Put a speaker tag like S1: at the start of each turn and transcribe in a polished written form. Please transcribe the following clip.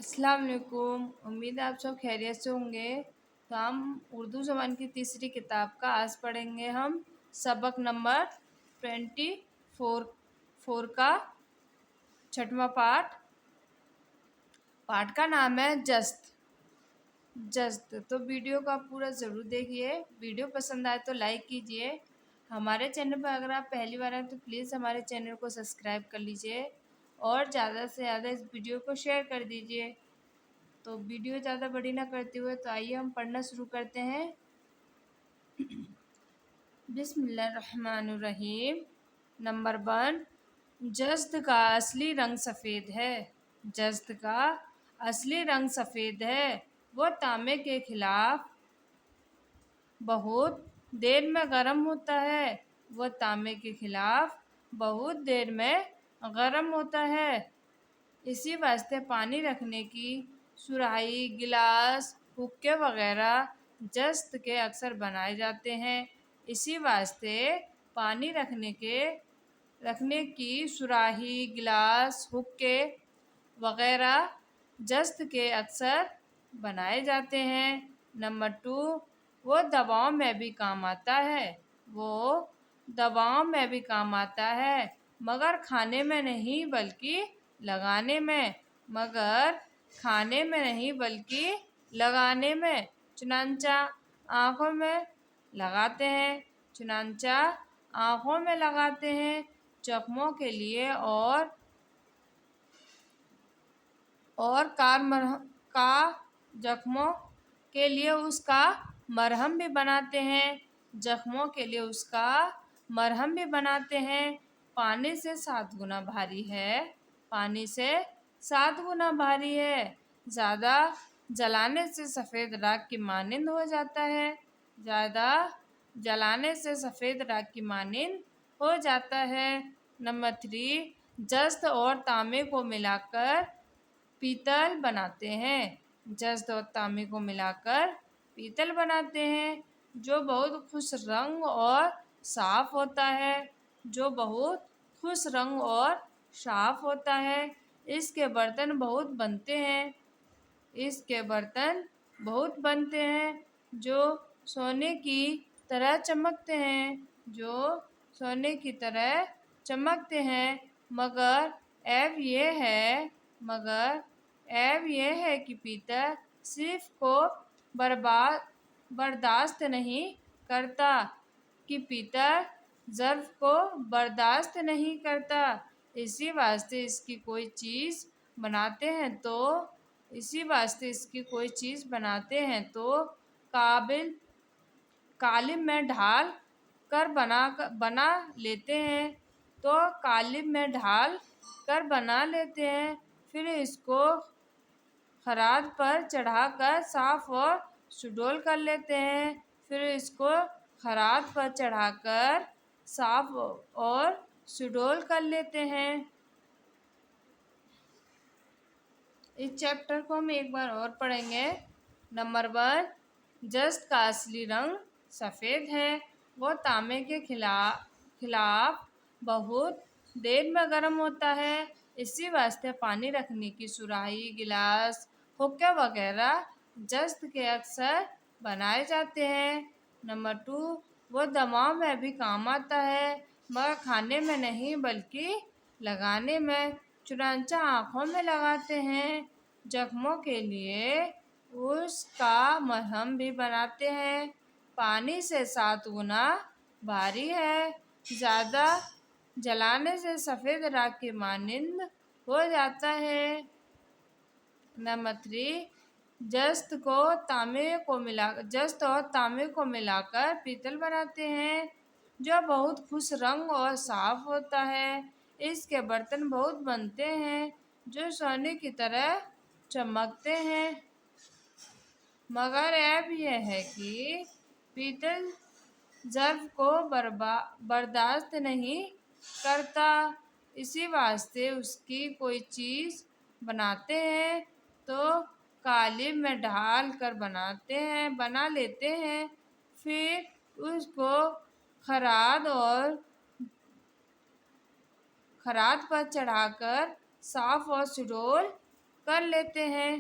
S1: अस्सलाम वालेकुम। उम्मीद है आप सब खैरियत से होंगे। तो हम उर्दू ज़बान की तीसरी किताब का आज पढ़ेंगे हम सबक नंबर 24 का छठवां पाठ। पाठ का नाम है जस्त। तो वीडियो का पूरा ज़रूर देखिए। वीडियो पसंद आए तो लाइक कीजिए। हमारे चैनल पर अगर आप पहली बार हैं तो प्लीज़ हमारे चैनल को सब्सक्राइब कर लीजिए और ज़्यादा से ज़्यादा इस वीडियो को शेयर कर दीजिए। तो वीडियो ज़्यादा बड़ी ना करते हुए तो आइए हम पढ़ना शुरू करते हैं। बिस्मिल्लाहिर्रहमानिर्रहीम। नंबर 1, जस्त का असली रंग सफ़ेद है। जस्त का असली रंग सफ़ेद है। वो तांबे के खिलाफ बहुत देर में गर्म होता है। वो तांबे के खिलाफ बहुत देर में गर्म होता है। इसी वास्ते पानी रखने की सुराही, गिलास, हुक्के वगैरह जस्त के अक्सर बनाए जाते हैं। इसी वास्ते पानी रखने की सुराही, गिलास, हुक्के वगैरह जस्त के अक्सर बनाए जाते हैं। नंबर 2, वो दवाओं में भी काम आता है। वो दवाओं में भी काम आता है मगर खाने में नहीं बल्कि लगाने में। मगर खाने में नहीं बल्कि लगाने में। चुनांचा आँखों में लगाते हैं। चुनांचा आँखों में लगाते हैं जख्मों के लिए और का जख्मों के लिए उसका मरहम भी बनाते हैं। जख्मों के लिए उसका मरहम भी बनाते हैं। पानी से 7 गुना भारी है। पानी से 7 गुना भारी है। ज़्यादा जलाने से सफ़ेद राख की मानिंद हो जाता है। ज़्यादा जलाने से सफ़ेद राख की मानिंद हो जाता है। नंबर 3, जस्त और तांबे को मिलाकर पीतल बनाते हैं। जस्त और तांबे को मिलाकर पीतल बनाते हैं जो बहुत खुश रंग और साफ होता है। जो बहुत खुश रंग और साफ होता है। इसके बर्तन बहुत बनते हैं। इसके बर्तन बहुत बनते हैं जो सोने की तरह चमकते हैं। जो सोने की तरह चमकते हैं। मगर ऐब ये है कि पीतल सिर्फ को बर्दाश्त नहीं करता कि पीतल ज़र्फ़ को बर्दाश्त नहीं करता। इसी वास्ते इसकी कोई चीज़ बनाते हैं तो कालिब में ढाल कर बना लेते हैं। फिर इसको खराद पर चढ़ाकर साफ और सुडौल कर लेते हैं। फिर इसको खराद पर चढ़ाकर साफ और सुडौल कर लेते हैं। इस चैप्टर को हम एक बार और पढ़ेंगे। नंबर 1, जस्त का असली रंग सफ़ेद है। वो तांबे के खिलाफ बहुत देर में गर्म होता है। इसी वास्ते पानी रखने की सुराही, गिलास, हुक्के वगैरह जस्त के अक्सर बनाए जाते हैं। नंबर 2, वो दवाओं में भी काम आता है मगर खाने में नहीं बल्कि लगाने में। चुनांचा आँखों में लगाते हैं। जख्मों के लिए उसका मरहम भी बनाते हैं। पानी से 7 गुना भारी है। ज़्यादा जलाने से सफ़ेद राख की मानिंद हो जाता है। नंबर 3, जस्त और तांबे को मिलाकर पीतल बनाते हैं जो बहुत खुश रंग और साफ होता है। इसके बर्तन बहुत बनते हैं जो सोने की तरह चमकते हैं। मगर ऐब यह है कि पीतल ज़र्फ़ को बर्दाश्त नहीं करता। इसी वास्ते उसकी कोई चीज़ बनाते हैं तो कालिब में ढाल कर बना लेते हैं। फिर उसको खराद पर चढ़ाकर साफ और सुडौल کر لیتے ہیں۔